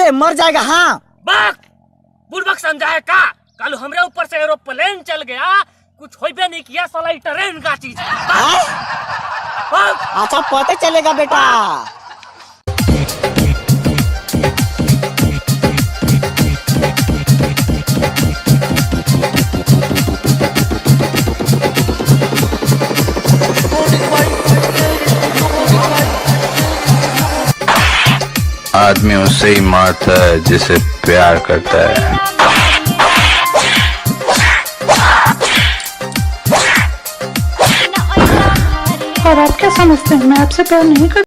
से मर जाएगा। हाँ बक बुड़बक समझाए का, कल हमरे ऊपर से एरोप्लेन चल गया, कुछ होइबे नहीं किया, साला ट्रेन का चीज है। अच्छा पता चलेगा बेटा। आदमी उससे ही मारता है जिसे प्यार करता है। और आप क्या समझते हैं मैं आपसे प्यार नहीं करती?